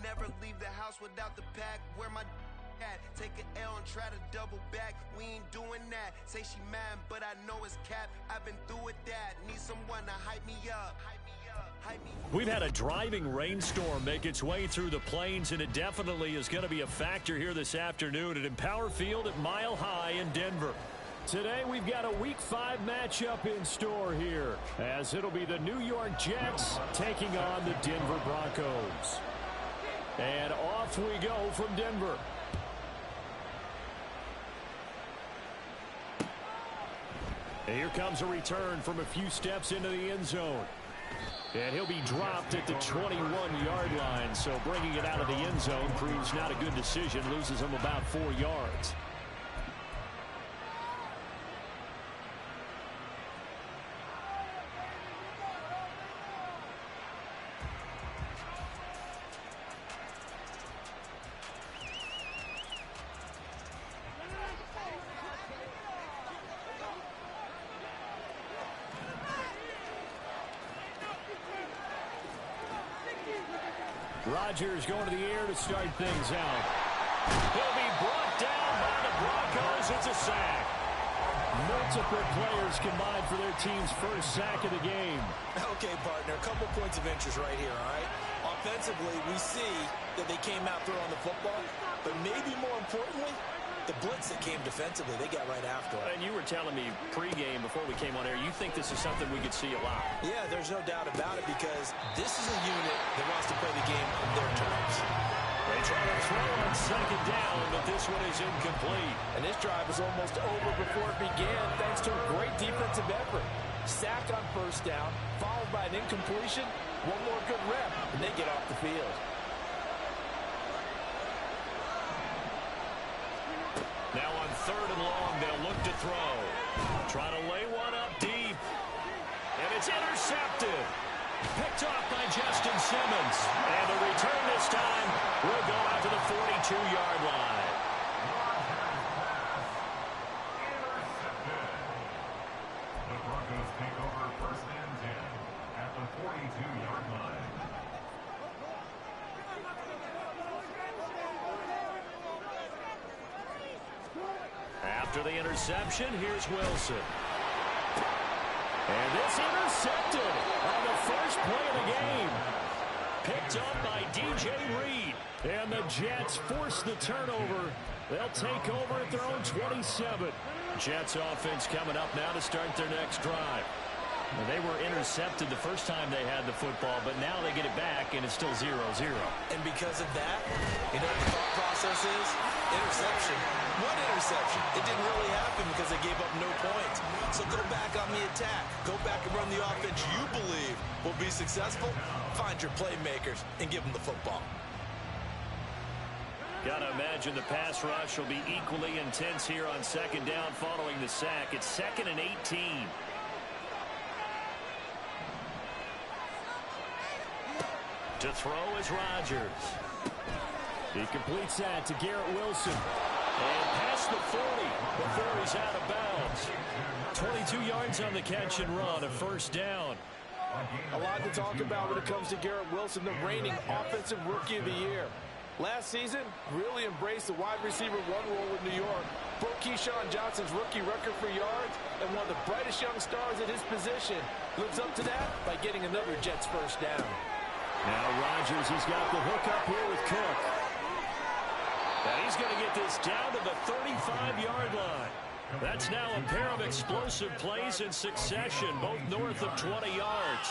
never leave the house without the pack. Where my at? Take an L and try to double back. We ain't doing that. Say she mad, but I know it's cap. I've been through with that. Need someone to hype me up. We've had a driving rainstorm make its way through the plains, and it definitely is going to be a factor here this afternoon at Empower Field at Mile High in Denver. Today we've got a Week 5 matchup in store here, as it'll be the New York Jets taking on the Denver Broncos. And off we go from Denver. And here comes a return from a few steps into the end zone. And he'll be dropped at the 21-yard line, so bringing it out of the end zone proves not a good decision, loses him about 4 yards. Rodgers going to the air to start things out. He'll be brought down by the Broncos. It's a sack. Multiple players combined for their team's first sack of the game. Okay, partner, a couple points of interest right here, all right? Offensively, we see that they came out throwing the football, but maybe more importantly, the blitz that came defensively, they got right after it. And you were telling me pregame before we came on air, you think this is something we could see a lot. Yeah, there's no doubt about it because this is a unit that wants to play the game on their terms. They try to throw on second down, but this one is incomplete. And this drive was almost over before it began thanks to a great defensive effort. Sack on first down, followed by an incompletion, one more good rep, and they get off the field. Now on third and long, they'll look to throw. Try to lay one up deep. And it's intercepted. Picked off by Justin Simmons. And the return this time will go out to the 42-yard line. The Broncos take over first and 10 at the 42-yard line. After the interception, here's Wilson. And this intercepted on the first play of the game. Picked up by DJ Reed. And the Jets force the turnover. They'll take over at their own 27. Jets offense coming up now to start their next drive. Well, they were intercepted the first time they had the football, but now they get it back, and it's still 0-0. And because of that, you know what the thought process is? Interception. What interception? It didn't really happen because they gave up no points. So go back on the attack. Go back and run the offense you believe will be successful. Find your playmakers and give them the football. Got to imagine the pass rush will be equally intense here on second down following the sack. It's 2nd and 18. To throw is Rodgers. He completes that to Garrett Wilson. And past the 40 before he's out of bounds. 22 yards on the catch and run, a first down. A lot to talk about when it comes to Garrett Wilson, the reigning Offensive Rookie of the Year. Last season, really embraced the wide receiver one role with New York. Broke Keyshawn Johnson's rookie record for yards, and one of the brightest young stars at his position lives up to that by getting another Jets first down. Now Rodgers, he's got the hook up here with Cook. And he's going to get this down to the 35-yard line. That's now a pair of explosive plays in succession, both north of 20 yards.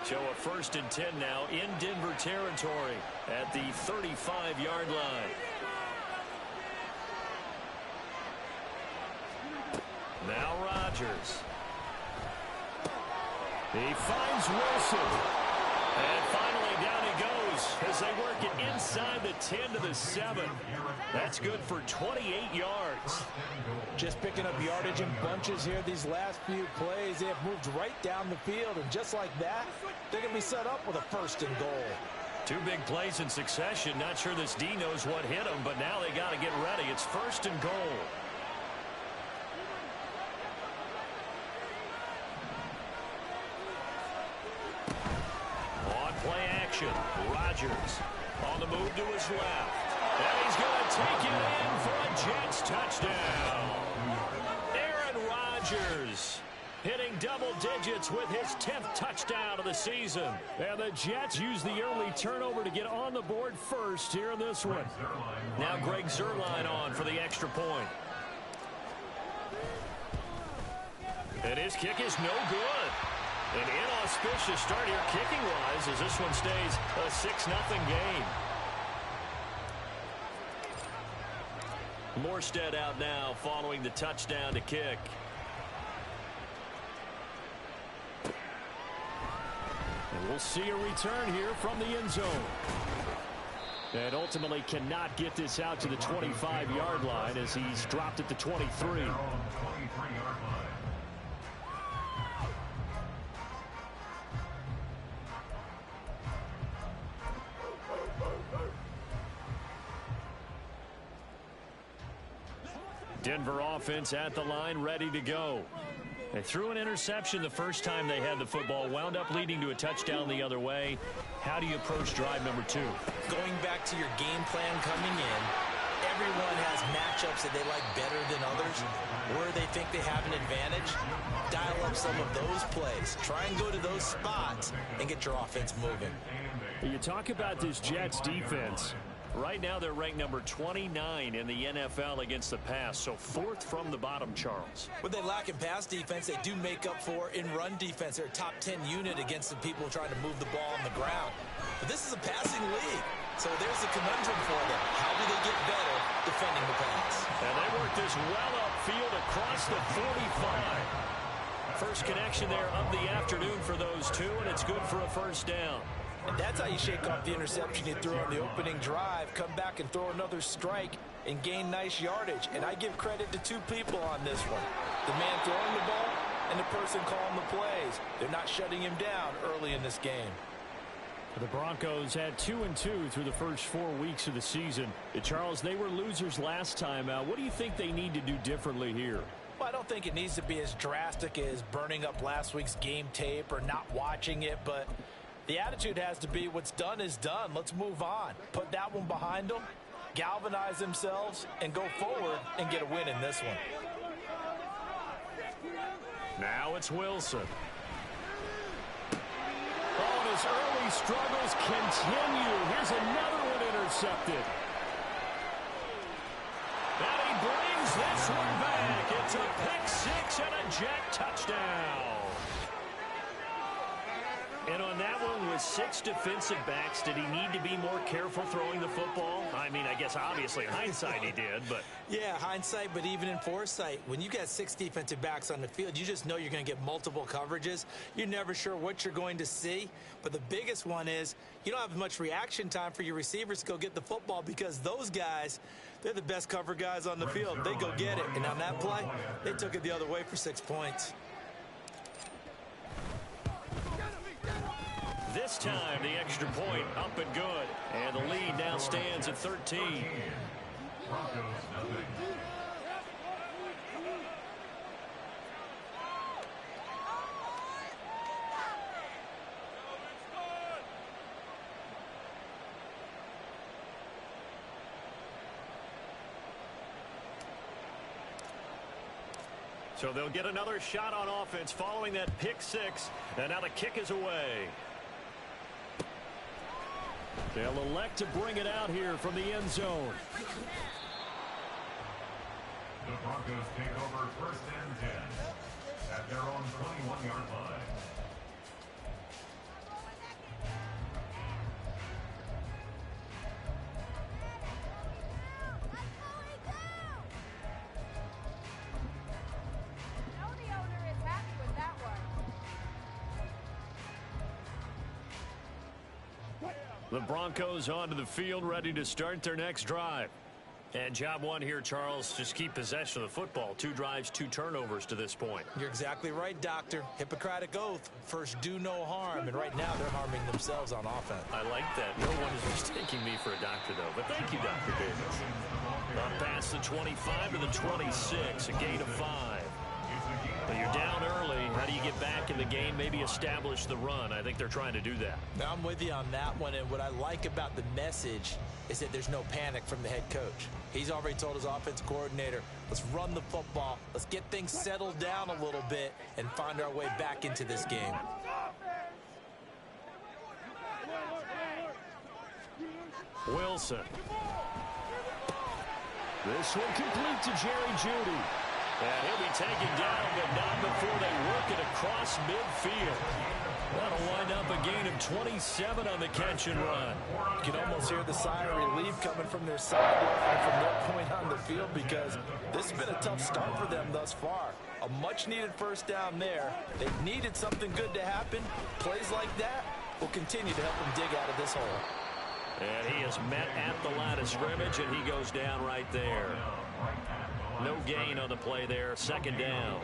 So a 1st and 10 now in Denver territory at the 35-yard line. Now Rodgers. He finds Wilson. And finally down he goes as they work it inside the 10 to the 7. That's good for 28 yards. Just picking up yardage in bunches here these last few plays. They have moved right down the field, and just like that, they're going to be set up with a 1st and goal. 2 big plays in succession. Not sure this D knows what hit him, but now they got to get ready. It's 1st and goal. formation. Rodgers on the move to his left. And he's going to take it in for a Jets touchdown. Aaron Rodgers hitting double digits with his 10th touchdown of the season. And the Jets use the early turnover to get on the board first here in this one. Now Greg Zuerlein on for the extra point. And his kick is no good. An inauspicious start here kicking-wise as this one stays a 6-0 game. Morstead out now following the touchdown to kick. And we'll see a return here from the end zone. And ultimately cannot get this out to the 25-yard line as he's dropped at the 23. Denver offense at the line, ready to go. They threw an interception the first time they had the football, wound up leading to a touchdown the other way. How do you approach drive number 2? Going back to your game plan coming in, everyone has matchups that they like better than others. Where they think they have an advantage, dial up some of those plays. Try and go to those spots and get your offense moving. You talk about this Jets defense. Right now they're ranked number 29 in the NFL against the pass, so 4th from the bottom, Charles. What they lack in pass defense, they do make up for in run defense. They're a top 10 unit against the people trying to move the ball on the ground. But this is a passing league, so there's a conundrum for them. How do they get better defending the pass? And they work this well upfield across the 45. First connection there of the afternoon for those two, and it's good for a first down. And that's how you shake off the interception you threw on the opening drive. Come back and throw another strike and gain nice yardage. And I give credit to 2 people on this one. The man throwing the ball and the person calling the plays. They're not shutting him down early in this game. The Broncos had 2-2 through the first 4 weeks of the season. Charles, they were losers last time out. What do you think they need to do differently here? Well, I don't think it needs to be as drastic as burning up last week's game tape or not watching it, but the attitude has to be what's done is done. Let's move on. Put that one behind them, galvanize themselves, and go forward and get a win in this one. Now it's Wilson. Oh, his early struggles continue. Here's another one intercepted. And he brings this one back. It's a pick-6 and a Jet touchdown. And on that one with 6 defensive backs, did he need to be more careful throwing the football? I mean, I guess obviously in hindsight he did, but... Yeah, hindsight, but even in foresight, when you got 6 defensive backs on the field, you just know you're going to get multiple coverages. You're never sure what you're going to see. But the biggest one is you don't have much reaction time for your receivers to go get the football because those guys, they're the best cover guys on the field. They go get it. And on that play, they took it the other way for 6 points. This time, the extra point up and good. And the lead now stands at 13. Broncos nothing. So they'll get another shot on offense following that pick-6. And now the kick is away. They'll elect to bring it out here from the end zone. The Broncos take over 1st and 10 at their own 21-yard line. The Broncos onto the field, ready to start their next drive. And job one here, Charles, just keep possession of the football. 2 drives, 2 turnovers to this point. You're exactly right, Doctor. Hippocratic oath. First, do no harm. And right now, they're harming themselves on offense. I like that. No one is mistaking me for a doctor, though. But thank you, Dr. Davis. Up past the 25 to the 26, a gain of 5. It's a gain of But you're down early. How do you get back in the game, maybe establish the run? I think they're trying to do that. Now, I'm with you on that one, and what I like about the message is that there's no panic from the head coach. He's already told his offensive coordinator, let's run the football, let's get things settled down a little bit and find our way back into this game. Wilson. This one complete to Jerry Jeudy. And he'll be taken down, but not before they work it across midfield. That'll wind up a gain of 27 on the catch and run. You can almost hear the sigh of relief coming from their sideline from their point on the field, because this has been a tough start for them thus far. A much-needed first down there. They've needed something good to happen. Plays like that will continue to help them dig out of this hole. And he is met at the line of scrimmage, and he goes down right there. No gain on the play there. Second down.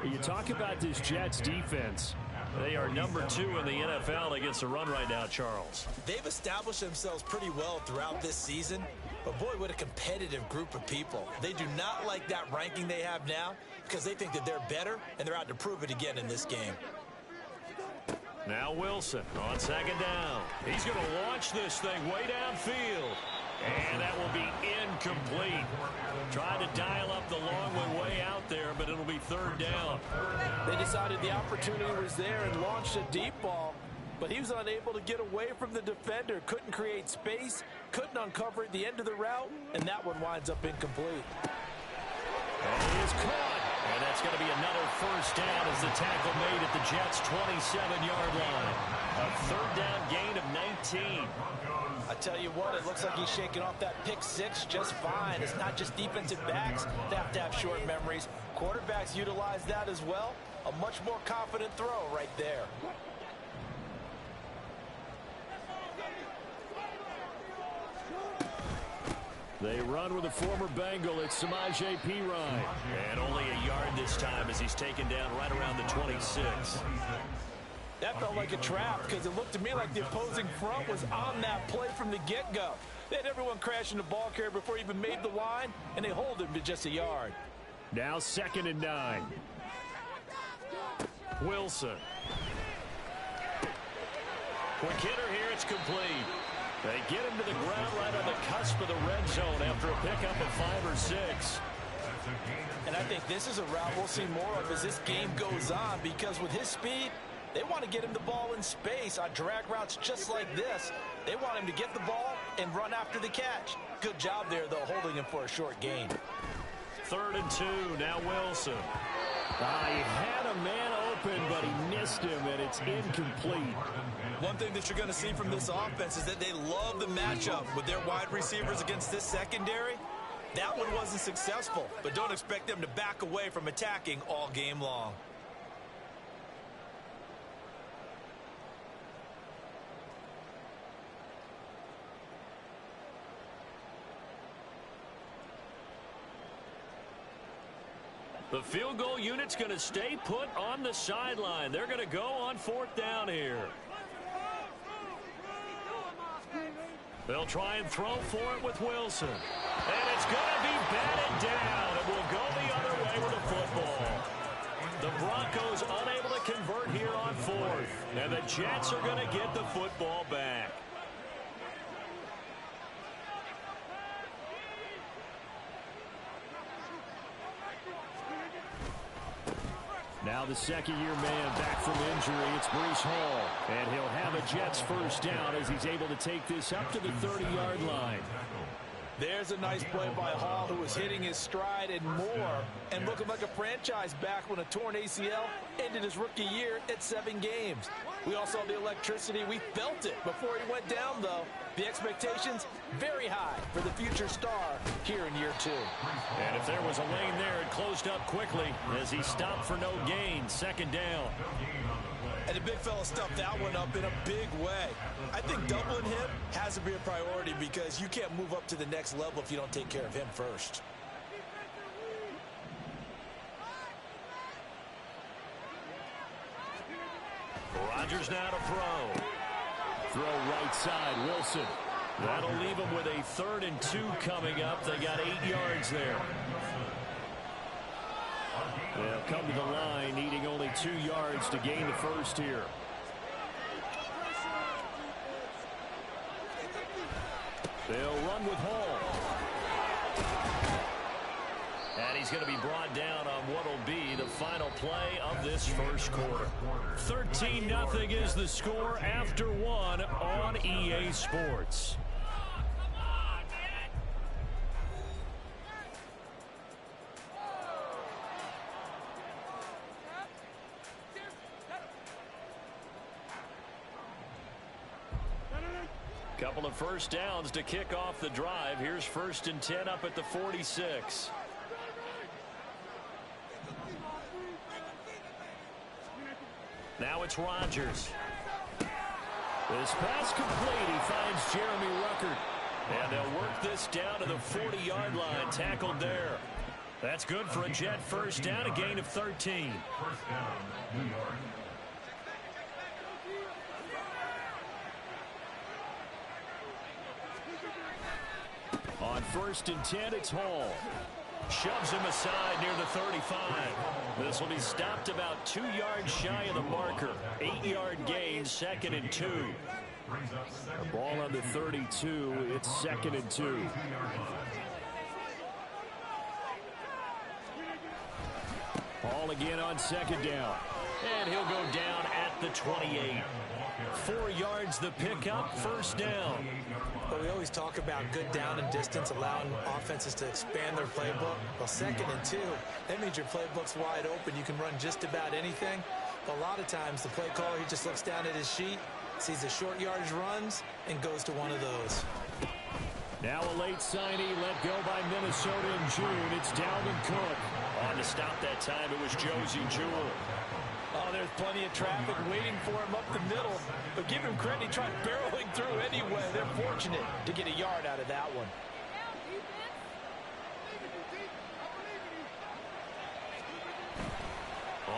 You talk about this Jets defense. They are number 2 in the NFL against the run right now, Charles. They've established themselves pretty well throughout this season, but boy, what a competitive group of people. They do not like that ranking they have now because they think that they're better, and they're out to prove it again in this game. Now Wilson on second down. He's going to launch this thing way downfield. And that will be incomplete. Trying to dial up the long way out there, but it'll be third down. They decided the opportunity was there and launched a deep ball, but he was unable to get away from the defender. Couldn't create space, couldn't uncover at the end of the route, and that one winds up incomplete. And he is caught. And that's going to be another first down as the tackle made at the Jets' 27-yard line. A third down gain of 19. I tell you what, it looks like he's shaking off that pick six just fine. It's not just defensive backs that have to have short memories. Quarterbacks utilize that as well. A much more confident throw right there. They run with a former Bengal. It's Samaje Perine. And only a yard this time as he's taken down right around the 26. That felt like a trap because it looked to me like the opposing front was on that play from the get-go. They had everyone crashing the ball carrier before he even made the line, and they hold him to just a yard. Now 2nd and 9. Wilson. Quick hitter here. It's complete. They get him to the ground right on the cusp of the red zone after a pickup of 5 or 6. And I think this is a route we'll see more of as this game goes on, because with his speed, they want to get him the ball in space on drag routes just like this. They want him to get the ball and run after the catch. Good job there, though, holding him for a short gain. 3rd and 2. Now Wilson. He had a man open, but he missed him, and it's incomplete. One thing that you're going to see from this offense is that they love the matchup with their wide receivers against this secondary. That one wasn't successful, but don't expect them to back away from attacking all game long. The field goal unit's going to stay put on the sideline. They're going to go on 4th down here. They'll try and throw for it with Wilson. And it's going to be batted down. It will go the other way with the football. The Broncos unable to convert here on 4th. And the Jets are going to get the football back. Now the second-year man back from injury. It's Breece Hall. And he'll have a Jets first down as he's able to take this up to the 30-yard line. There's a nice play by Hall, who was hitting his stride and more, and looking like a franchise back when a torn ACL ended his rookie year at 7 games. We all saw the electricity. We felt it before he went down, though. The expectations very high for the future star here in year 2. And if there was a lane there, it closed up quickly as he stopped for no gain. 2nd down. And the big fella stuffed that one up in a big way. I think doubling him has to be a priority because you can't move up to the next level if you don't take care of him first. Rodgers now to throw. Throw right side, Wilson. That'll leave him with a 3rd and 2 coming up. They got 8 yards there. They'll come to the line, needing only 2 yards to gain the first here. They'll run with Hall. And he's going to be brought down on what will be the final play of this first quarter. 13-0 is the score after 1 on EA Sports. Couple of first downs to kick off the drive. Here's 1st and 10 up at the 46. Now it's Rodgers. This pass complete. He finds Jeremy Ruckert. And they'll work this down to the 40-yard line. Tackled there. That's good for a Jet first down, a gain of 13. First down, New York. On 1st and 10, it's Hall. Shoves him aside near the 35. This will be stopped about 2 yards shy of the marker. 8-yard gain, 2nd and 2. The ball on the 32. It's 2nd and 2. Hall again on 2nd down. And he'll go down at the 28. 4 yards the pickup, first down. But we always talk about good down and distance, allowing offenses to expand their playbook. Well, 2nd and 2, that means your playbook's wide open. You can run just about anything. But a lot of times, the play caller, he just looks down at his sheet, sees the short yardage runs, and goes to one of those. Now a late signee let go by Minnesota in June. It's Dalvin Cook. On to stop that time, it was Josie Jewell. Oh, there's plenty of traffic waiting for him up the middle. But give him credit, he tried barreling through anyway. They're fortunate to get a yard out of that one.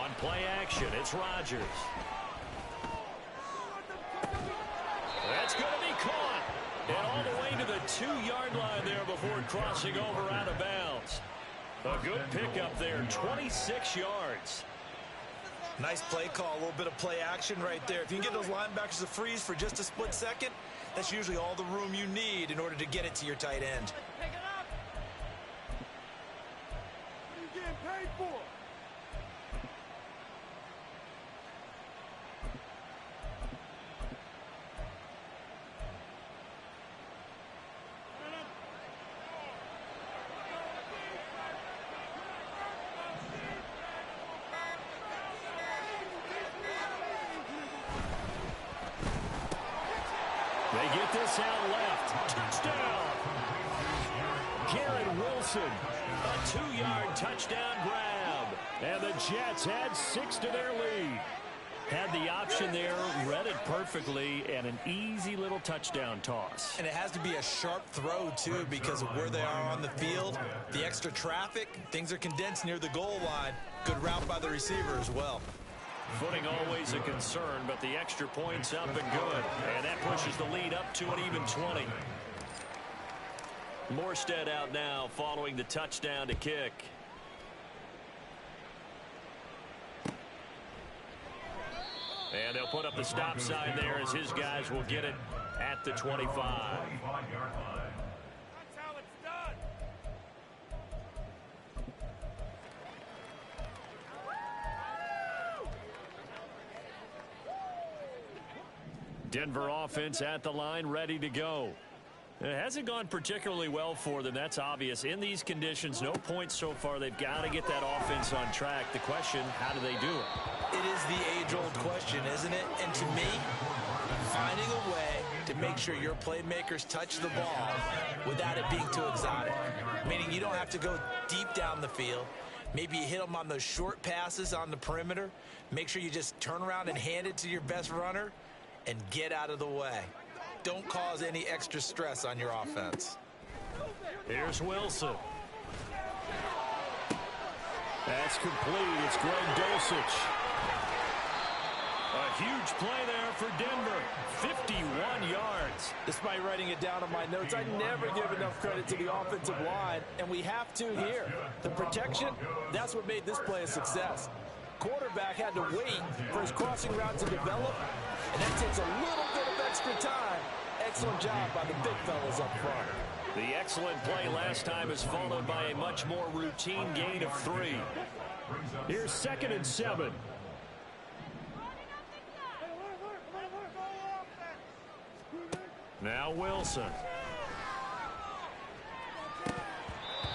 On play action, it's Rodgers. That's going to be caught. And all the way to the 2-yard line there before crossing over out of bounds. A good pickup there, 26 yards. Nice play call, a little bit of play action right there. If you can get those linebackers to freeze for just a split second, that's usually all the room you need in order to get it to your tight end. Pick it up. What are you getting paid for? They get this out left. Touchdown. Garrett Wilson. A 2-yard touchdown grab. And the Jets had 6 to their lead. Had the option there, read it perfectly, and an easy little touchdown toss. And it has to be a sharp throw, too, because of where they are on the field. The extra traffic, things are condensed near the goal line. Good route by the receiver as well. Footing always a concern, but the extra point's up and good. And that pushes the lead up to an even 20. Morstead out now following the touchdown to kick. And they'll put up the stop sign there as his guys will get it at the 25. 25-yard line. That's how it's done. Denver offense at the line, ready to go. It hasn't gone particularly well for them, that's obvious. In these conditions, no points so far. They've got to get that offense on track. The question, how do they do it? It is the age-old question, isn't it? And to me, finding a way to make sure your playmakers touch the ball without it being too exotic. Meaning you don't have to go deep down the field. Maybe you hit them on those short passes on the perimeter. Make sure you just turn around and hand it to your best runner and get out of the way. Don't cause any extra stress on your offense. Here's Wilson. That's complete. It's Greg Dulcich. A Huge play there for Denver. 51 yards. Despite writing it down on my notes, I never give enough credit to the offensive line, and we have to here. The protection, that's what made this play a success. Quarterback had to wait for his crossing route to develop, and that takes a little bit of extra time. Excellent job by the big fellas up front. The excellent play last time is followed by a much more routine gain of 3. Here's 2nd and 7. Now Wilson.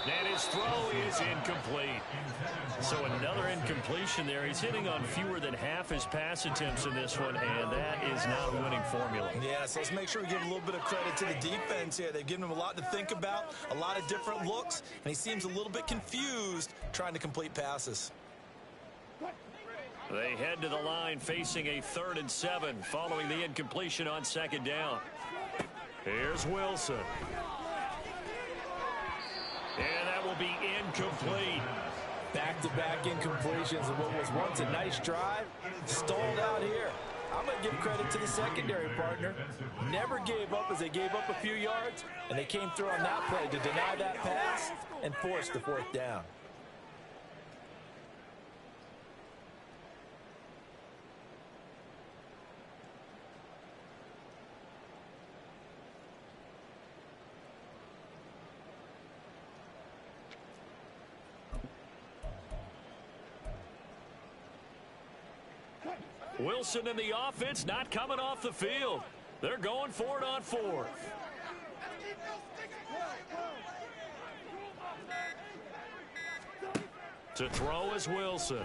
And his throw is incomplete. So another incompletion there. He's hitting on fewer than half his pass attempts in this one, and that is not a winning formula. Yeah, so let's make sure we give a little bit of credit to the defense here. They've given him a lot to think about, a lot of different looks, and he seems a little bit confused trying to complete passes. They head to the line facing a 3rd and 7 following the incompletion on 2nd down. Here's Wilson. And that will be incomplete. Back-to-back incompletions of what was once a nice drive. Stalled out here. I'm going to give credit to the secondary partner. Never gave up as they gave up a few yards, and they came through on that play to deny that pass and force the 4th down. Wilson and the offense not coming off the field. They're going for it on 4th. To throw is Wilson.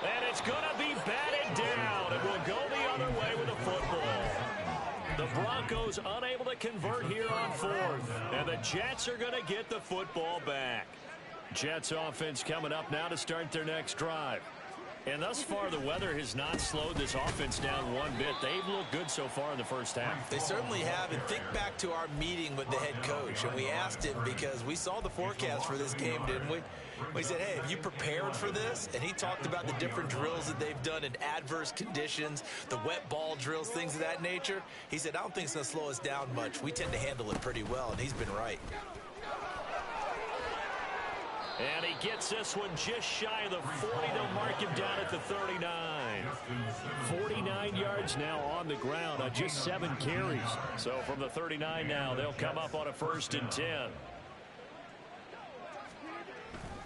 And it's going to be batted down. It will go the other way with the football. The Broncos unable to convert here on 4th. And the Jets are going to get the football back. Jets offense coming up now to start their next drive. And thus far, the weather has not slowed this offense down one bit. They've looked good so far in the first half. They certainly have. And think back to our meeting with the head coach. And we asked him because we saw the forecast for this game, didn't we? We said, hey, have you prepared for this? And he talked about the different drills that they've done in adverse conditions, the wet ball drills, things of that nature. He said, I don't think it's going to slow us down much. We tend to handle it pretty well, and he's been right. And he gets this one just shy of the 40. They'll mark him down at the 39. 49 yards now on the ground on just 7 carries. So from the 39 now, they'll come up on a 1st and 10.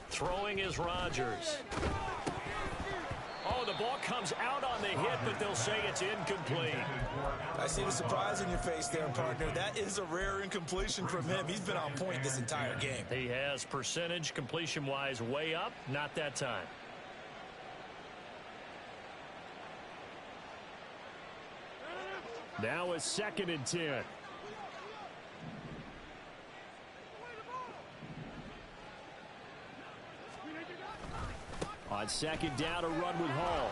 Throwing is Rodgers. Oh, the ball comes out on the hit, but they'll say it's incomplete. I see the surprise in your face there, partner. That is a rare incompletion from him. He's been on point this entire game. He has percentage completion-wise way up. Not that time. Now a 2nd and 10. On 2nd down, a run with Hall.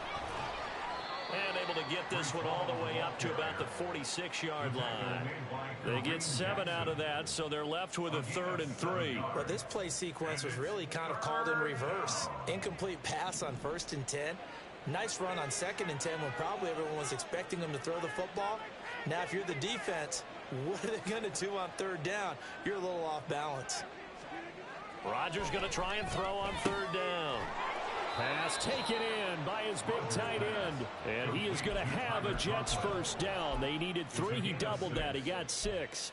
And able to get this one all the way up to about the 46-yard line. They get 7 out of that, so they're left with a 3rd and 3. But this play sequence was really kind of called in reverse. Incomplete pass on 1st and 10. Nice run on 2nd and 10 when probably everyone was expecting them to throw the football. Now, if you're the defense, what are they going to do on 3rd down? You're a little off balance. Rodgers going to try and throw on 3rd down. Pass taken in by his big tight end. And he is going to have a Jets 1st down. They needed 3. He doubled that. He got 6.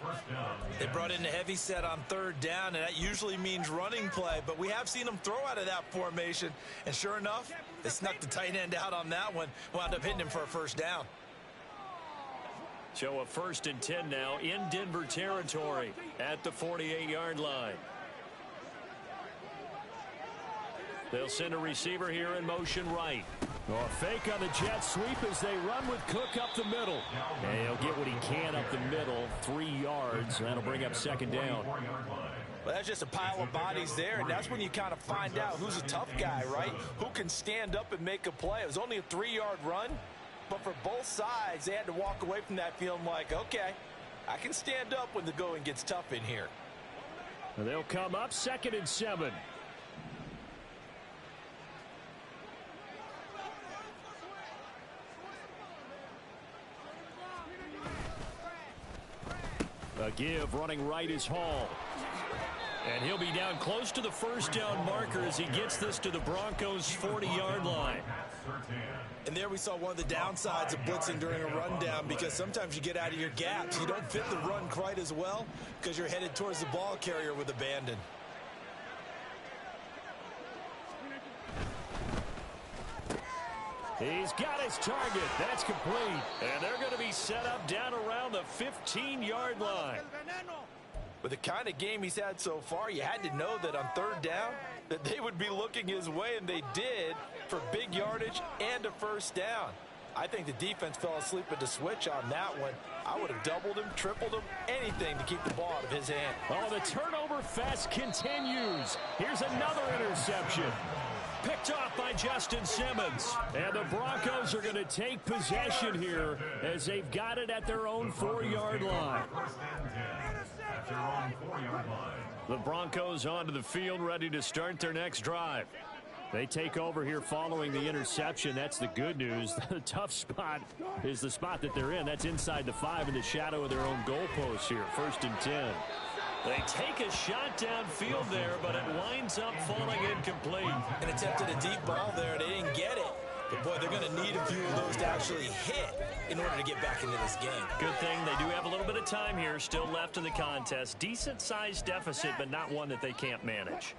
They brought in a heavy set on 3rd down, and that usually means running play. But we have seen them throw out of that formation. And sure enough, they snuck the tight end out on that one. Wound up hitting him for a 1st down. So a 1st and 10 now in Denver territory at the 48-yard line. They'll send a receiver here in motion right. A fake on the jet sweep as they run with Cook up the middle. And he'll get what he can up the middle, 3 yards. That'll bring up 2nd down. Well, that's just a pile of bodies there, and that's when you kind of find out who's a tough guy, right? Who can stand up and make a play. It was only a 3-yard run, but for both sides, they had to walk away from that feeling like, okay, I can stand up when the going gets tough in here. And they'll come up 2nd and 7. A give running right is Hall. And he'll be down close to the first down marker as he gets this to the Broncos' 40-yard line. And there we saw one of the downsides of blitzing during a rundown, because sometimes you get out of your gaps. You don't fit the run quite as well because you're headed towards the ball carrier with abandon. He's got his target. That's complete. And they're going to be set up down around the 15-yard line. With the kind of game he's had so far, you had to know that on third down that they would be looking his way, and they did, for big yardage and a first down. I think the defense fell asleep at the switch on that one. I would have doubled him, tripled him, anything to keep the ball out of his hand. Oh, the turnover fest continues. Here's another interception. Picked off by Justin Simmons. And the Broncos are going to take possession here as they've got it at their own 4-yard line. The Broncos onto the field, ready to start their next drive. They take over here following the interception. That's the good news. The tough spot is the spot that they're in. That's inside the 5 in the shadow of their own goalpost here. 1st and 10. They take a shot downfield there, but it winds up falling incomplete. And attempted a deep ball there. They didn't get it. But, boy, they're going to need a few of those to actually hit in order to get back into this game. Good thing they do have a little bit of time here still left in the contest. Decent-sized deficit, but not one that they can't manage.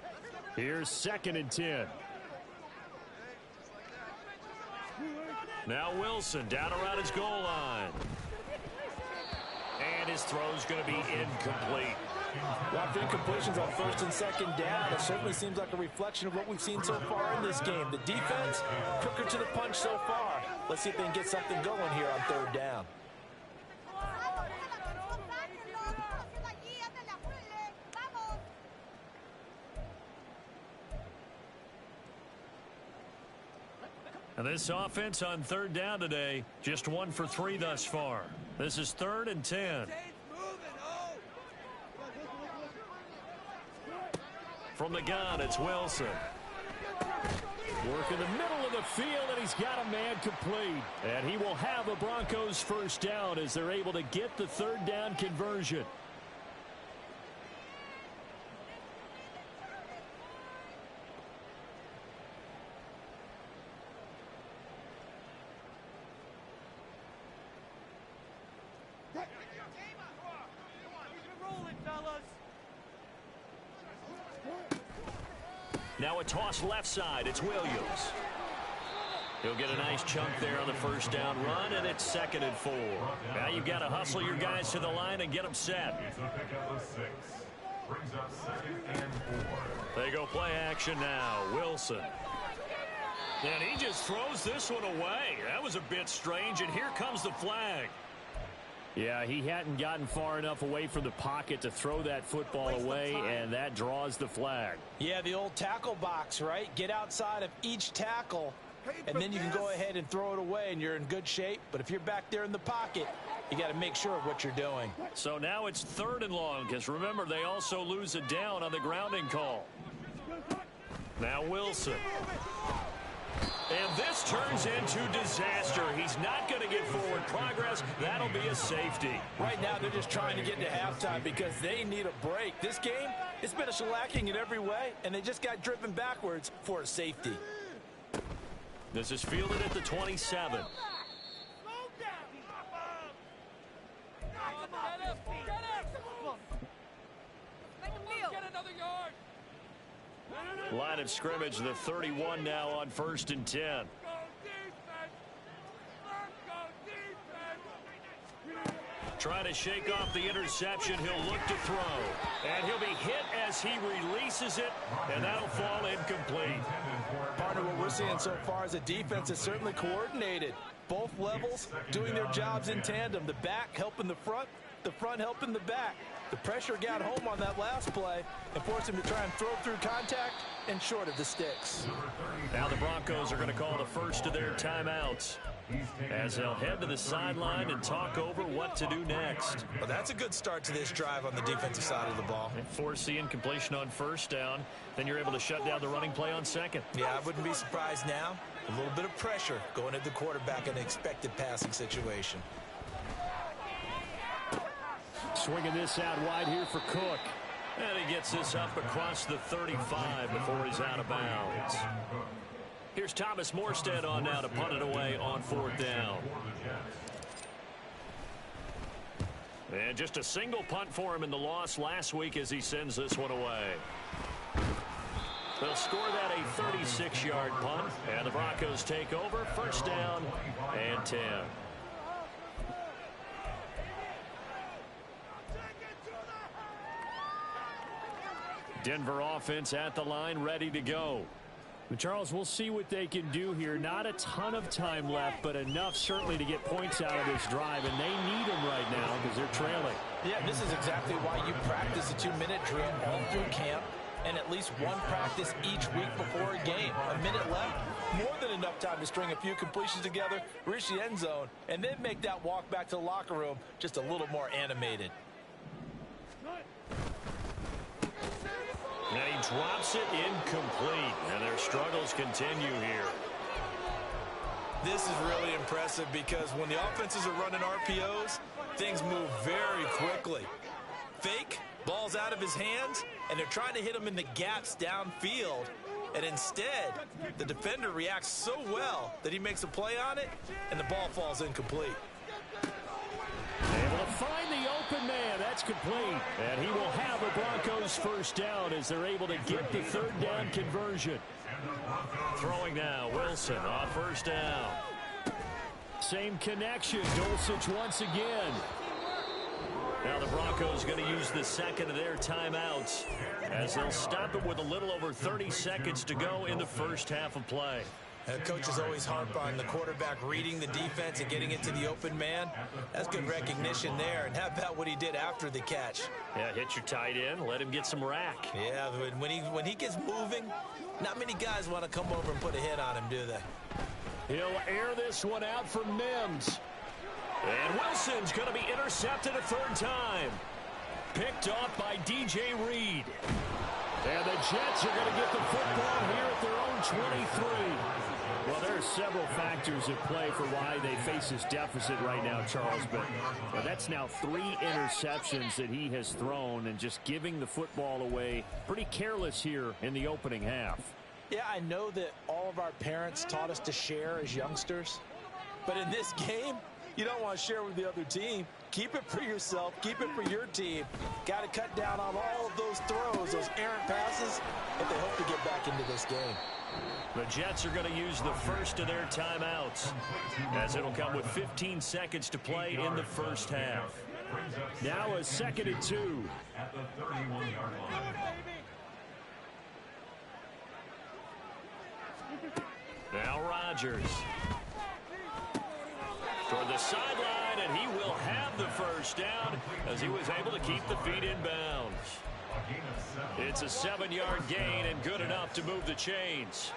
Here's 2nd and 10. Now Wilson down around his goal line. And his throw's going to be incomplete. Well, after incompletions on 1st and 2nd down, it certainly seems like a reflection of what we've seen so far in this game. The defense, quicker to the punch so far. Let's see if they can get something going here on 3rd down. And this offense on 3rd down today, just 1 for 3 thus far. This is 3rd and 10. From the gun, it's Wilson. Work in the middle of the field, and he's got a man complete. And he will have a Broncos first down as they're able to get the 3rd down conversion. Now a toss left side. It's Williams. He'll get a nice chunk there on the first down run, and it's 2nd and 4. Now you've got to hustle your guys to the line and get them set. They go play action now. Wilson. And he just throws this one away. That was a bit strange, and here comes the flag. Yeah, he hadn't gotten far enough away from the pocket to throw that football away, and that draws the flag. Yeah, the old tackle box, right? Get outside of each tackle, and then you can go ahead and throw it away, and you're in good shape. But if you're back there in the pocket, you got to make sure of what you're doing. So now it's 3rd and long, because remember, they also lose a down on the grounding call. Now Wilson. And this turns into disaster. He's not going to get forward progress. That'll be a safety. Right now, they're just trying to get to halftime because they need a break. This game, it's been a shellacking in every way, and they just got driven backwards for a safety. This is fielded at the 27. Line of scrimmage, the 31 now on 1st and 10. Trying to shake off the interception. He'll look to throw. And he'll be hit as he releases it, and that'll fall incomplete. Partner, what we're seeing so far is the defense is certainly coordinated. Both levels doing their jobs in tandem. The back helping the front helping the back. The pressure got home on that last play and forced him to try and throw through contact and short of the sticks. Now the Broncos are going to call the first of their timeouts as they'll head to the sideline and talk over what to do next. Well, that's a good start to this drive on the defensive side of the ball. And force the incompletion on 1st down. Then you're able to shut down the running play on 2nd. Yeah, I wouldn't be surprised now. A little bit of pressure going at the quarterback in an expected passing situation. Swinging this out wide here for Cook. And he gets this up across the 35 before he's out of bounds. Here's Thomas Morstead on now to punt it away on 4th down. And just a single punt for him in the loss last week as he sends this one away. They'll score that a 36-yard punt, and the Broncos take over. 1st down and 10. Denver offense at the line, ready to go. But Charles, we'll see what they can do here. Not a ton of time left, but enough certainly to get points out of this drive, and they need them right now because they're trailing. Yeah, this is exactly why you practice a 2-minute drill all through camp and at least one practice each week before a game. A minute left, more than enough time to string a few completions together, reach the end zone, and then make that walk back to the locker room just a little more animated. And he drops it incomplete, and their struggles continue here. This is really impressive because when the offenses are running RPOs, things move very quickly. Fake, ball's out of his hands, and they're trying to hit him in the gaps downfield. And instead, the defender reacts so well that he makes a play on it, and the ball falls incomplete. Able to find the open man. That's complete. And he will have a Broncos 1st down as they're able to get the 3rd down conversion. Throwing now, Wilson on 1st down. Same connection. Dulcich once again. Now the Broncos going to use the 2nd of their timeouts as they'll stop it with a little over 30 seconds to go in the 1st half of play. Coaches always harp on the quarterback reading the defense and getting it to the open man. That's good recognition there. And how about what he did after the catch? Yeah, hit your tight end, let him get some rack. Yeah, when he gets moving, not many guys want to come over and put a hit on him, do they? He'll air this one out for Mims. And Wilson's going to be intercepted a 3rd time. Picked off by DJ Reed. And the Jets are going to get the football here at their own 23. Well, there are several factors at play for why they face this deficit right now, Charles. But that's now 3 interceptions that he has thrown and just giving the football away. Pretty careless here in the opening half. Yeah, I know that all of our parents taught us to share as youngsters. But in this game, you don't want to share with the other team. Keep it for yourself. Keep it for your team. Got to cut down on all of those throws, those errant passes, if they hope to get back into this game. The Jets are going to use the 1st of their timeouts as it'll come with 15 seconds to play in the 1st half. Now a 2nd and 2. At the 31-yard line. Now Rodgers. Toward the sideline, and he will have the 1st down as he was able to keep the feet in bounds. It's a 7-yard gain and good enough to move the chains.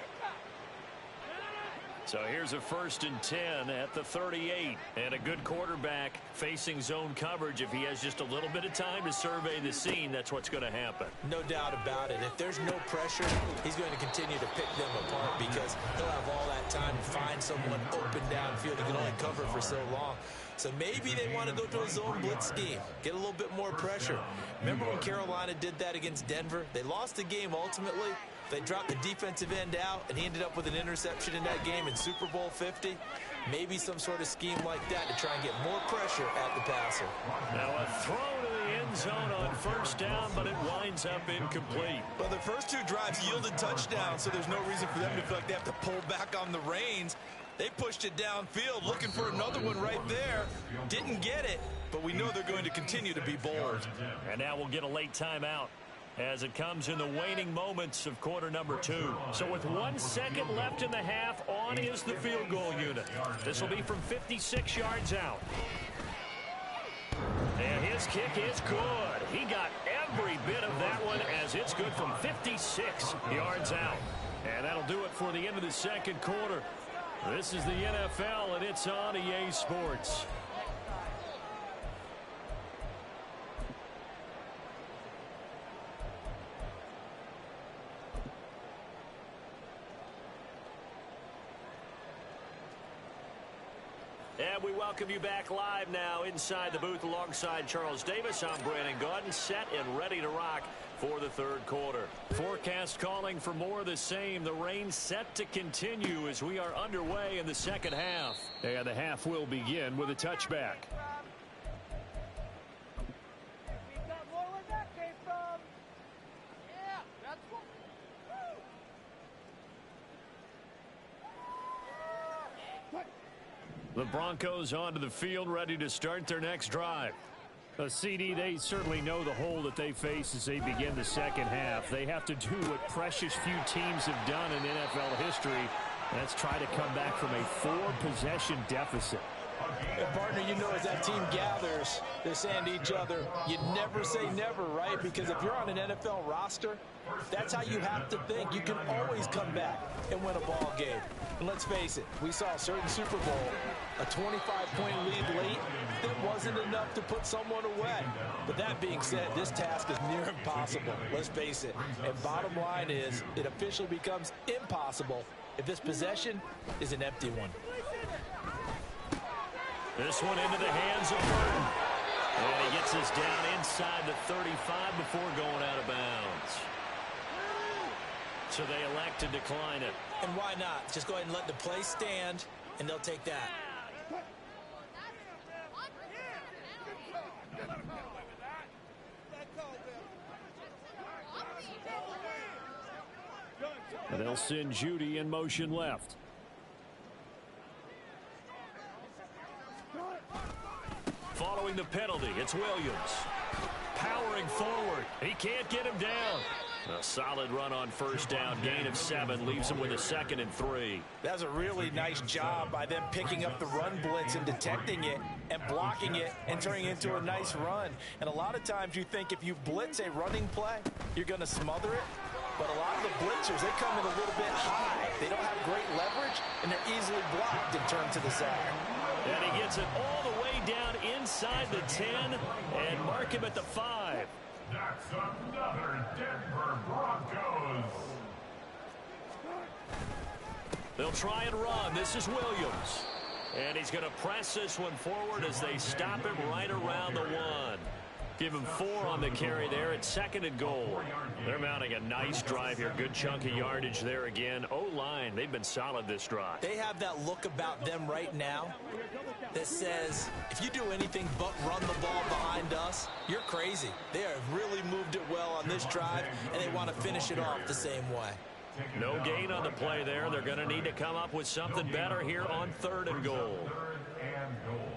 So here's a 1st and 10 at the 38. And a good quarterback facing zone coverage. If he has just a little bit of time to survey the scene, that's what's going to happen. No doubt about it. If there's no pressure, he's going to continue to pick them apart because he'll have all that time to find someone open downfield. He can only cover for so long. So maybe they want to go to a zone blitz scheme, get a little bit more pressure. Remember when Carolina did that against Denver? They lost the game ultimately. They dropped the defensive end out, and he ended up with an interception in that game in Super Bowl 50. Maybe some sort of scheme like that to try and get more pressure at the passer. Now a throw to the end zone on 1st down, but it winds up incomplete. Well, the first 2 drives yielded touchdowns, so there's no reason for them to feel like they have to pull back on the reins. They pushed it downfield, looking for another one right there. Didn't get it, but we know they're going to continue to be bold. And now we'll get a late timeout as it comes in the waning moments of quarter number 2. So with 1 second left in the half, on is the field goal unit. This will be from 56 yards out. And his kick is good. He got every bit of that one as it's good from 56 yards out. And that'll do it for the end of the 2nd quarter. This is the NFL, and it's on EA Sports. And we welcome you back live now inside the booth alongside Charles Davis. I'm Brandon Gaudin, set and ready to rock for the third quarter. Forecast calling for more of the same. The rain set to continue as we are underway in the second half. And the half will begin with a touchback. The Broncos onto the field, ready to start their next drive. CD, they certainly know the hole that they face as they begin the second half. They have to do what precious few teams have done in NFL history. That's try to come back from a 4-possession deficit. And partner, you know, as that team gathers, they're saying to each other, you never say never, right? Because if you're on an NFL roster, that's how you have to think. You can always come back and win a ball game. And let's face it, we saw a certain Super Bowl, a 25-point lead late that wasn't enough to put someone away. But that being said, this task is near impossible. Let's face it. And bottom line is, it officially becomes impossible if this possession is an empty one. This one into the hands of Burton. And he gets us down inside the 35 before going out of bounds. So they elect to decline it. And why not? Just go ahead and let the play stand, and they'll take that. And they'll send Judy in motion left. Following the penalty, it's Williams. Powering forward. He can't get him down. A solid run on first down. Gain of 7 leaves him with a 2nd and 3. That's a really nice job by them picking up the run blitz and detecting it and blocking it and turning it into a nice run. And a lot of times you think if you blitz a running play, you're going to smother it. But a lot of the blitzers, they come in a little bit high. They don't have great leverage, and they're easily blocked and turned to the side. And he gets it all the way down inside the 10 and mark him at the 5. That's another Denver Broncos. They'll try and run. This is Williams. And he's going to press this one forward as they stop him right around the 1. Give him 4 on the carry there at 2nd and goal. They're mounting a nice drive here. Good chunk of yardage there again. O-line, they've been solid this drive. They have that look about them right now that says, if you do anything but run the ball behind us, you're crazy. They have really moved it well on this drive, and they want to finish it off the same way. No gain on the play there. They're going to need to come up with something better here on 3rd and goal. 3rd and goal.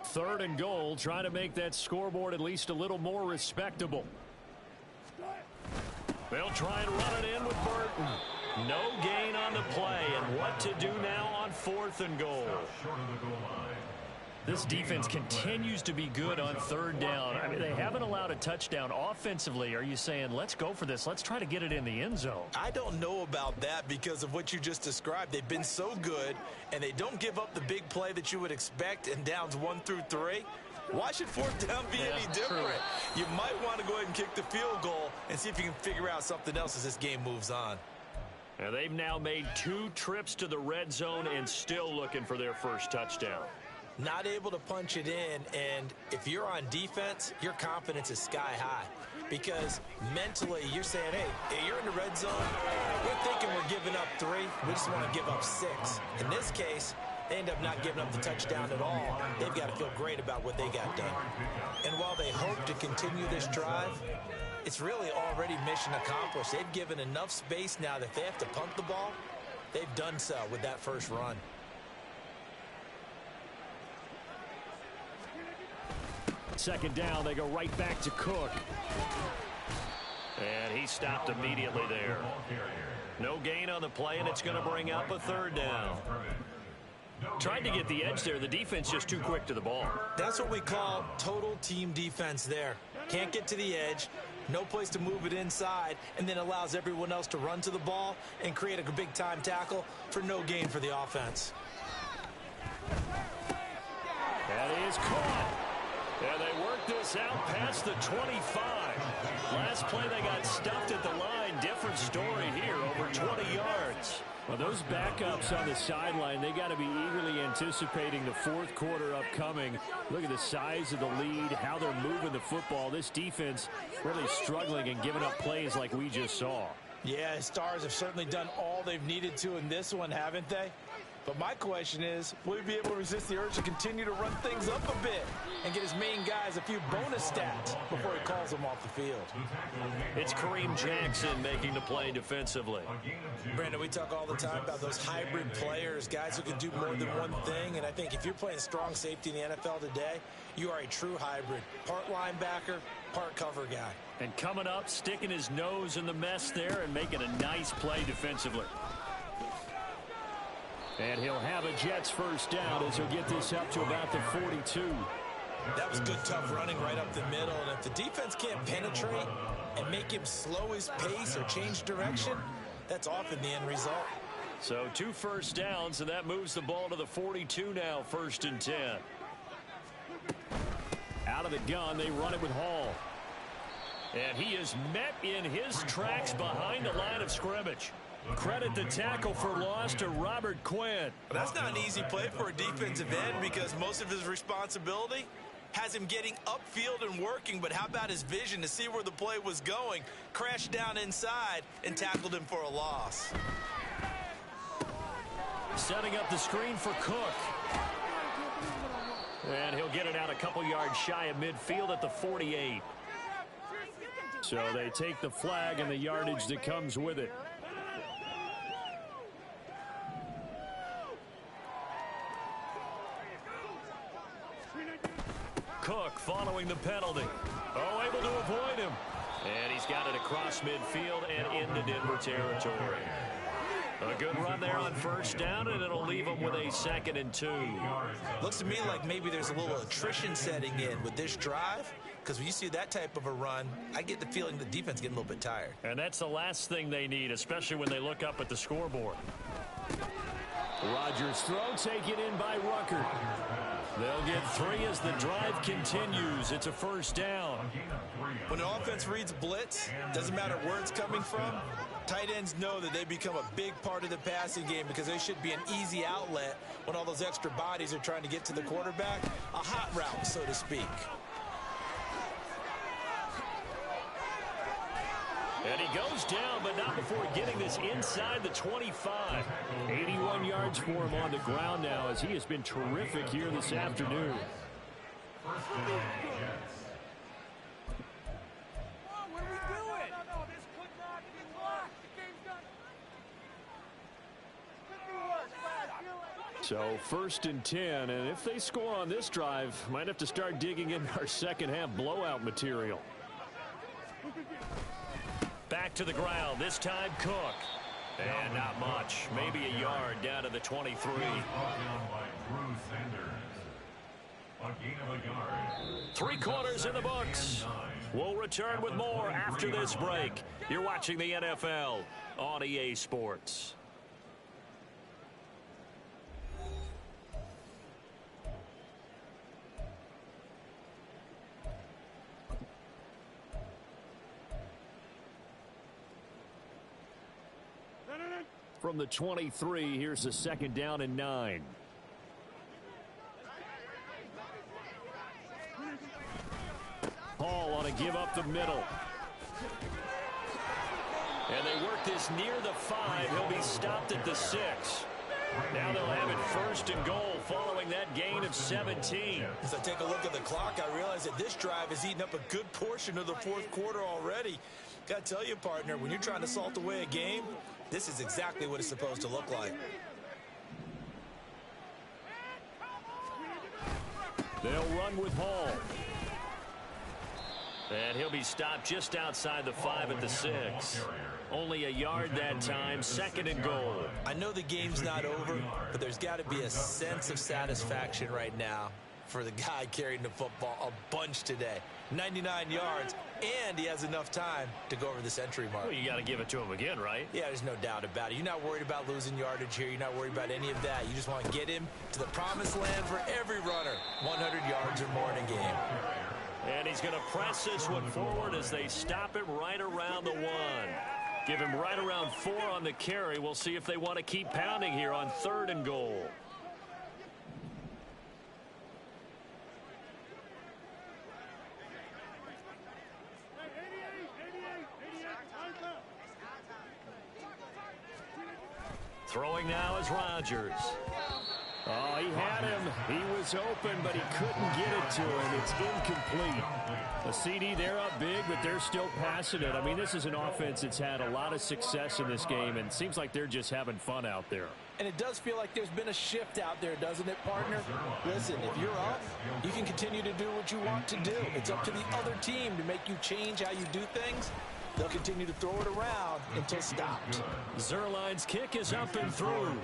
Third and goal, trying to make that scoreboard at least a little more respectable. They'll try and run it in with Burton. No gain on the play, and what to do now on 4th and goal. Short of the goal line. This defense continues to be good on 3rd down. I mean, they haven't allowed a touchdown offensively. Are you saying, let's go for this? Let's try to get it in the end zone. I don't know about that because of what you just described. They've been so good, and they don't give up the big play that you would expect in downs 1 through 3. Why should 4th down be any different? True. You might want to go ahead and kick the field goal and see if you can figure out something else as this game moves on. And they've now made 2 trips to the red zone and still looking for their first touchdown. Not able to punch it in, and if you're on defense, your confidence is sky high because mentally you're saying, hey, you're in the red zone. We're thinking we're giving up 3. We just want to give up 6. In this case, they end up not giving up the touchdown at all. They've got to feel great about what they got done. And while they hope to continue this drive, it's really already mission accomplished. They've given enough space now that if they have to punt the ball, they've done so with that first run. Second down, they go right back to Cook. And he stopped immediately there. No gain on the play, and it's going to bring up a 3rd down. Tried to get the edge there. The defense just too quick to the ball. That's what we call total team defense there. Can't get to the edge. No place to move it inside, and then allows everyone else to run to the ball and create a big-time tackle for no gain for the offense. That is caught. And they work this out past the 25. Last play they got stuffed at the line. Different story here, over 20 yards. Well, those backups on the sideline, they got to be eagerly anticipating the fourth quarter upcoming. Look at the size of the lead, how they're moving the football. This defense really struggling and giving up plays like we just saw. Yeah, Stars have certainly done all they've needed to in this one, haven't they? But my question is, will he be able to resist the urge to continue to run things up a bit and get his main guys a few bonus stats before he calls them off the field? It's Kareem Jackson making the play defensively. Brandon, we talk all the time about those hybrid players, guys who can do more than one thing. And I think if you're playing strong safety in the NFL today, you are a true hybrid. Part linebacker, part cover guy. And coming up, sticking his nose in the mess there and making a nice play defensively. And he'll have a Jets first down as he'll get this up to about the 42. That was good, tough running right up the middle. And if the defense can't penetrate and make him slow his pace or change direction, that's often the end result. So 2 first downs, and that moves the ball to the 42 now, 1st and 10. Out of the gun, they run it with Hall. And he is met in his tracks behind the line of scrimmage. Credit the tackle for loss to Robert Quinn. Well, that's not an easy play for a defensive end because most of his responsibility has him getting upfield and working, but how about his vision to see where the play was going? Crashed down inside and tackled him for a loss. Setting up the screen for Cook. And he'll get it out a couple yards shy of midfield at the 48. So they take the flag and the yardage that comes with it. Cook following the penalty. Oh, able to avoid him. And he's got it across midfield and into Denver territory. A good run there on first down, and it'll leave him with a 2nd and 2. Looks to me like maybe there's a little attrition setting in with this drive, because when you see that type of a run, I get the feeling the defense getting a little bit tired. And that's the last thing they need, especially when they look up at the scoreboard. Rodgers' throw taken in by Rucker. They'll get 3 as the drive continues. It's a first down. When the offense reads blitz, doesn't matter where it's coming from, tight ends know that they become a big part of the passing game because they should be an easy outlet when all those extra bodies are trying to get to the quarterback. A hot route, so to speak. And he goes down, but not before getting this inside the 25. 81 yards for him on the ground now as he has been terrific here this afternoon. So 1st and 10, and if they score on this drive, might have to start digging in our second half blowout material. Back to the ground, this time Cook. And not much, maybe a yard down to the 23. Three quarters in the books. We'll return with more after this break. You're watching the NFL on EA Sports. From the 23, here's a 2nd down and 9. Hall on a give up the middle. And they work this near the 5. He'll be stopped at the 6. Now they'll have it 1st and goal following that gain of 17. As I take a look at the clock, I realize that this drive has eaten up a good portion of the 4th quarter already. Got to tell you, partner, when you're trying to salt away a game, this is exactly what it's supposed to look like. They'll run with Hall. And he'll be stopped just outside the 5 at the 6. Only a yard that time, 2nd and goal. I know the game's not over, but there's got to be a sense of satisfaction right now for the guy carrying the football a bunch today. 99 yards, and he has enough time to go over the century mark. Well, you got to give it to him again, right? Yeah, there's no doubt about it. You're not worried about losing yardage here. You're not worried about any of that. You just want to get him to the promised land for every runner. 100 yards or more in a game. And he's going to press this one forward as they stop him right around the 1. Give him right around 4 on the carry. We'll see if they want to keep pounding here on 3rd and goal. Throwing now is Rodgers. Oh, he had him. He was open, but he couldn't get it to him. It's incomplete. A CD, they're up big, but they're still passing it. I mean, this is an offense that's had a lot of success in this game, and it seems like they're just having fun out there. And it does feel like there's been a shift out there, doesn't it, partner? Listen, if you're up, you can continue to do what you want to do. It's up to the other team to make you change how you do things. They'll continue to throw it around until stopped. Zuerlein's kick is up and through.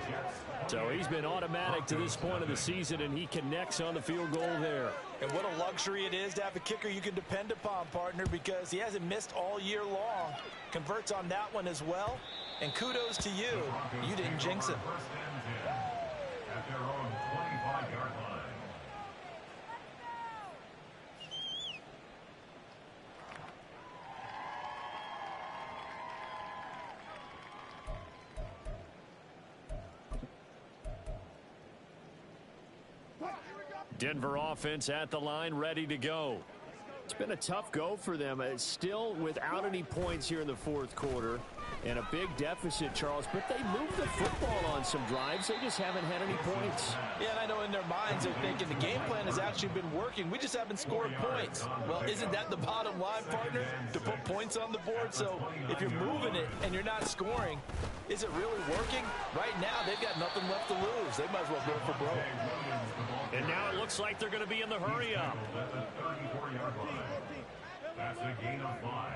So he's been automatic to this point of the season, and he connects on the field goal there. And what a luxury it is to have a kicker you can depend upon, partner, because he hasn't missed all year long. Converts on that one as well. And kudos to you. You didn't jinx it. At their own 25-yard line. Denver offense at the line, ready to go. It's been a tough go for them. It's still without any points here in the 4th quarter. And a big deficit, Charles. But they moved the football on some drives. They just haven't had any points. Yeah, and I know in their minds they're thinking the game plan has actually been working. We just haven't scored points. Well, isn't that the bottom line, partner? To put points on the board. So if you're moving it and you're not scoring, is it really working? Right now, they've got nothing left to lose. They might as well go for broke. And now it looks like they're going to be in the hurry-up. That's a gain of 5.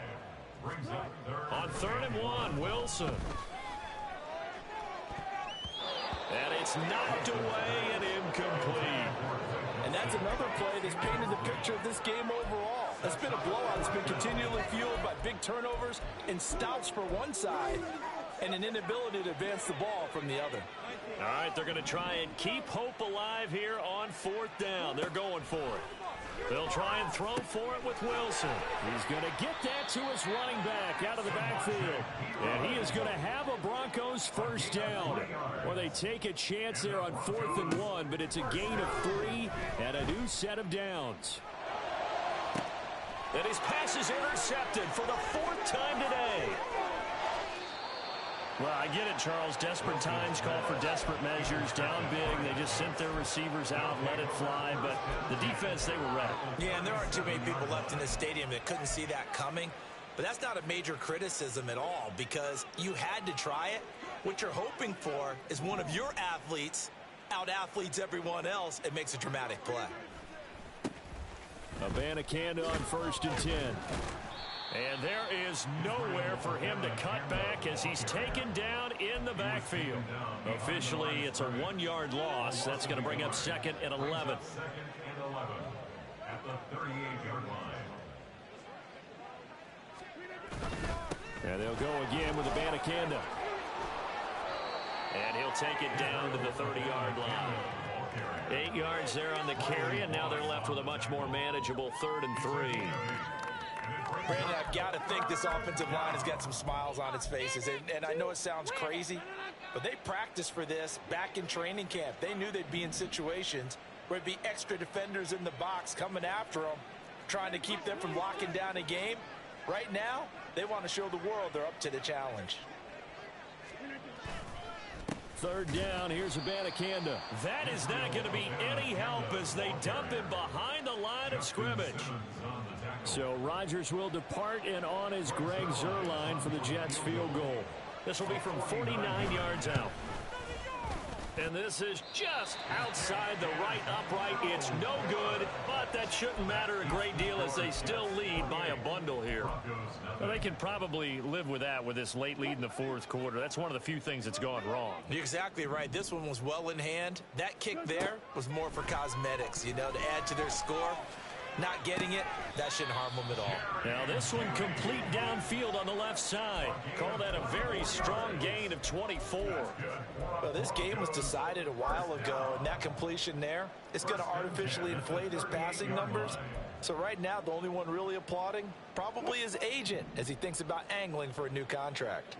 Brings up On 3rd and 1, Wilson. And it's knocked away and incomplete. And that's another play that's painted the picture of this game overall. It's been a blowout. It's been continually fueled by big turnovers and stops for one side and an inability to advance the ball from the other. All right, they're going to try and keep hope alive here on 4th down. They're going for it. They'll try and throw for it with Wilson. He's going to get that to his running back out of the backfield. And he is going to have a Broncos 1st down. Or they take a chance there on 4th and 1, but it's a gain of 3 and a new set of downs. And his pass is intercepted for the 4th time today. Well, I get it, Charles. Desperate times call for desperate measures. Down big, they just sent their receivers out, let it fly. But the defense, they were ready. Yeah, and there aren't too many people left in this stadium that couldn't see that coming. But that's not a major criticism at all because you had to try it. What you're hoping for is one of your athletes out-athletes everyone else and makes a dramatic play. Abanikanda on 1st and 10. And there is nowhere for him to cut back as he's taken down in the backfield. Officially, it's a 1-yard loss. That's going to bring up 2nd and 11. 2nd and 11 at the 38-yard line. And they'll go again with Abanikanda. And he'll take it down to the 30-yard line. 8 yards there on the carry, and now they're left with a much more manageable 3rd and 3. Brandon, I've got to think this offensive line has got some smiles on its faces. And I know it sounds crazy, but they practiced for this back in training camp. They knew they'd be in situations where it'd be extra defenders in the box coming after them, trying to keep them from locking down a game. Right now, they want to show the world they're up to the challenge. 3rd down, here's Abanikanda. That is not going to be any help as they dump him behind the line of scrimmage. So Rodgers will depart, and on is Greg Zuerlein for the Jets field goal. This will be from 49 yards out. And this is just outside the right upright. It's no good, but that shouldn't matter a great deal as they still lead by a bundle here. Well, they can probably live with that with this late lead in the fourth quarter. That's one of the few things that's gone wrong. You're exactly right. This one was well in hand. That kick there was more for cosmetics, to add to their score. Not getting it, that shouldn't harm them at all. Now this one complete downfield on the left side. Call that a very strong gain of 24. Well, this game was decided a while ago, and that completion there is going to artificially inflate his passing numbers. So right now, the only one really applauding probably his agent as he thinks about angling for a new contract.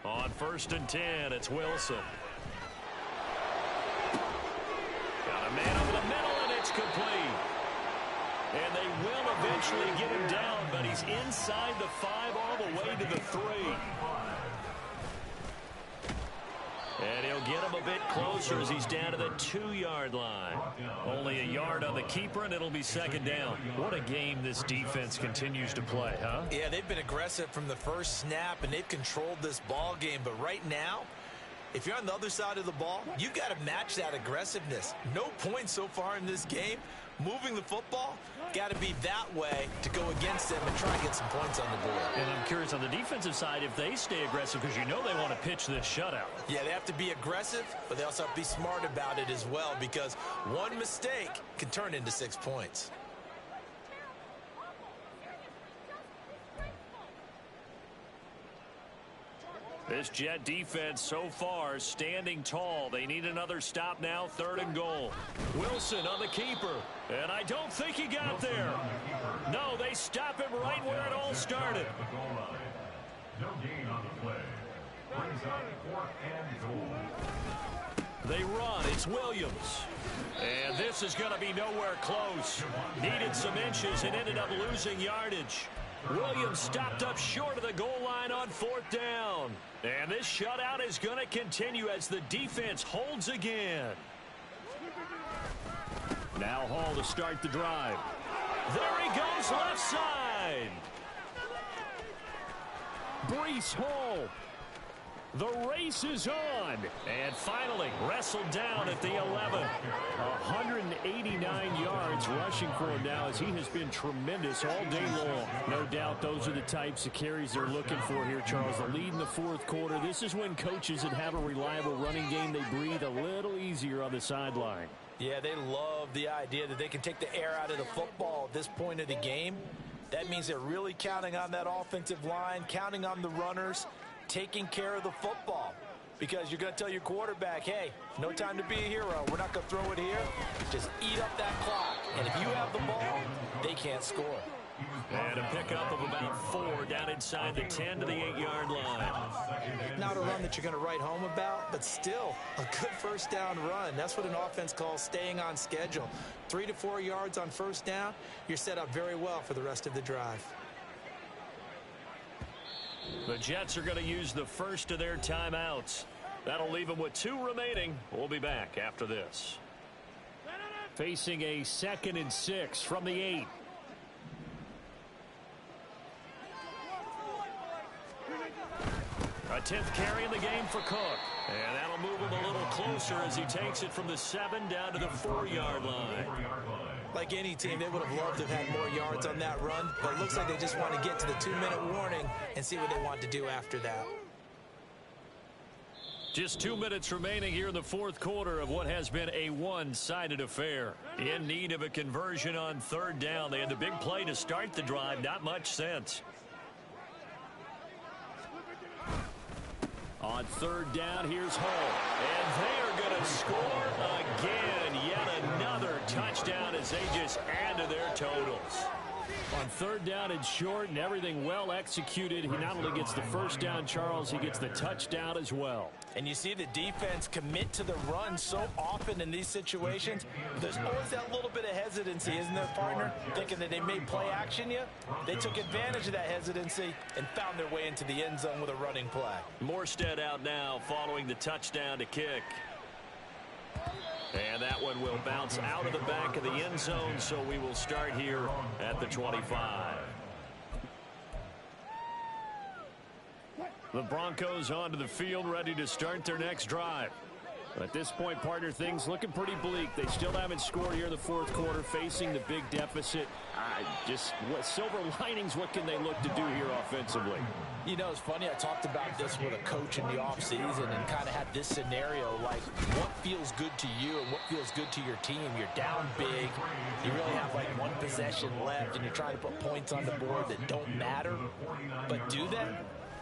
On 1st and 10, it's Wilson. Got a man over the middle, and it's complete. And they will eventually get him down, but he's inside the 5 all the way to the 3. And he'll get him a bit closer as he's down to the 2-yard line. Only a yard on the keeper, and it'll be 2nd down. What a game this defense continues to play, huh? Yeah, they've been aggressive from the first snap, and they've controlled this ball game. But right now, if you're on the other side of the ball, you've got to match that aggressiveness. No points so far in this game. Moving the football, got to be that way to go against them and try and get some points on the board. And I'm curious on the defensive side if they stay aggressive because they want to pitch this shutout. Yeah, they have to be aggressive, but they also have to be smart about it as well because one mistake can turn into 6 points. This Jet defense so far standing tall. They need another stop now, 3rd and goal. Wilson on the keeper, and I don't think he got there. No, they stop him right where it all started. No gain on the play. Brings up 4th and goal. They run. It's Williams. And this is going to be nowhere close. Needed some inches and ended up losing yardage. Williams stopped up short of the goal line on 4th down. And this shutout is going to continue as the defense holds again. Now Hall to start the drive. There he goes left side. Breece Hall. The race is on. And finally wrestled down at the 11. 189 yards rushing for him now as he has been tremendous all day long. No doubt those are the types of carries they're looking for here, Charles. The lead in the fourth quarter. This is when coaches that have a reliable running game, they breathe a little easier on the sideline. Yeah, they love the idea that they can take the air out of the football at this point of the game. That means they're really counting on that offensive line, counting on the runners, taking care of the football. Because you're going to tell your quarterback, hey, no time to be a hero. We're not going to throw it here. Just eat up that clock. And if you have the ball, they can't score. And a pickup of about 4 down inside the 10 to the 8-yard line. Not a run that you're going to write home about, but still a good 1st down run. That's what an offense calls staying on schedule. 3 to 4 yards on 1st down, you're set up very well for the rest of the drive. The Jets are going to use the first of their timeouts. That'll leave them with 2 remaining. We'll be back after this. Facing a 2nd and 6 from the 8. A 10th carry in the game for Cook. And that'll move him a little closer as he takes it from the 7 down to the 4-yard line. Like any team, they would have loved to have had more yards on that run, but it looks like they just want to get to the 2-minute warning and see what they want to do after that. Just 2 minutes remaining here in the fourth quarter of what has been a one-sided affair. In need of a conversion on 3rd down. They had the big play to start the drive. Not much sense. On 3rd down, here's Hall. And they are going to score again. Yet another touchdown as they just add to their totals. On 3rd down and short and everything well executed, he not only gets the 1st down, Charles, he gets the touchdown as well. And you see the defense commit to the run so often in these situations. There's always that little bit of hesitancy, isn't there, partner? Thinking that they may play action you. They took advantage of that hesitancy and found their way into the end zone with a running play. Morstead out now following the touchdown to kick. And that one will bounce out of the back of the end zone, so we will start here at the 25. The Broncos onto the field, ready to start their next drive. At this point, partner, things looking pretty bleak. They still haven't scored here in the fourth quarter, facing the big deficit. What silver linings, what can they look to do here offensively? You know, it's funny. I talked about this with a coach in the offseason and kind of had this scenario, like what feels good to you and what feels good to your team. You're down big. You really have like one possession left, and you're trying to put points on the board that don't matter. But do they?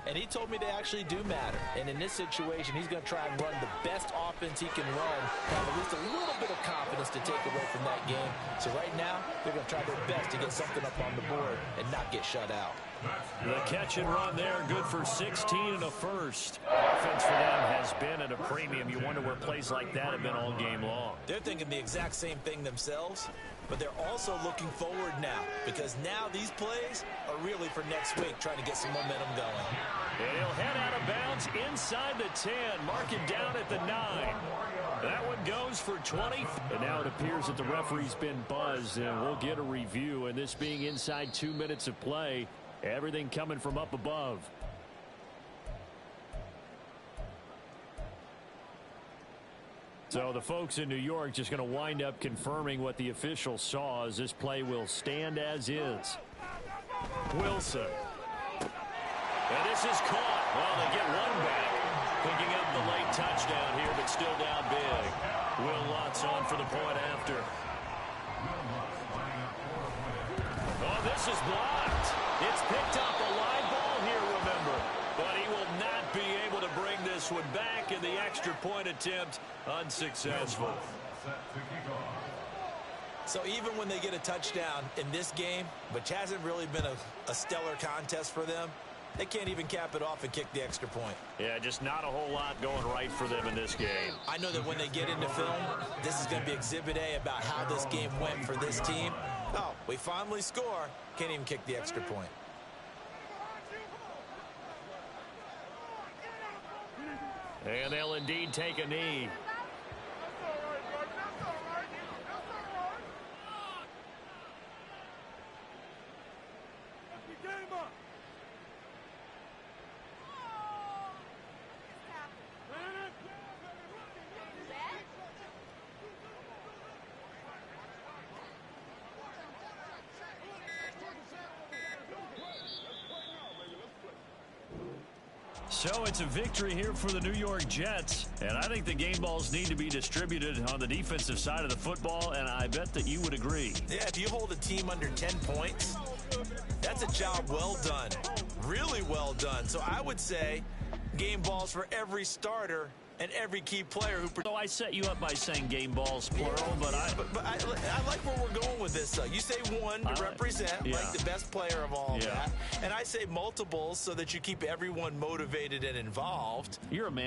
And he told me they actually do matter. And in this situation, he's going to try and run the best offense he can run, have at least a little bit of confidence to take away from that game. So right now, they're going to try their best to get something up on the board and not get shut out. The catch and run there, good for 16 and a first. Offense for them has been at a premium. You wonder where plays like that have been all game long. They're thinking the exact same thing themselves, but they're also looking forward now, because now these plays are really for next week, trying to get some momentum going. And he'll head out of bounds inside the 10, mark it down at the 9. That one goes for 20. And now it appears that the referee's been buzzed, and we'll get a review. And this being inside 2 minutes of play, everything coming from up above. So the folks in New York just going to wind up confirming what the officials saw, as this play will stand as is. Wilson. And this is caught. Well, they get one back. Picking up the late touchdown here, but still down big. Will Lutz on for the point after. Oh, this is blocked. It's picked up, a live ball here, remember. But he will not be able to bring this one back, and the extra point attempt unsuccessful. So even when they get a touchdown in this game, which hasn't really been a stellar contest for them, they can't even cap it off and kick the extra point. Yeah, just not a whole lot going right for them in this game. I know that when they get into film, this is going to be Exhibit A about how this game went for this team. Oh, we finally score. Can't even kick the extra point. And they'll indeed take a knee. So it's a victory here for the New York Jets, and I think the game balls need to be distributed on the defensive side of the football, and I bet that you would agree. Yeah, if you hold a team under 10 points, that's a job well done, really well done. So I would say game balls for every starter and every key player who. So I set you up by saying game balls plural, but I like where we're going with this. You say one to represent, like the best player of all that, and I say multiples so that you keep everyone motivated and involved. You're a man.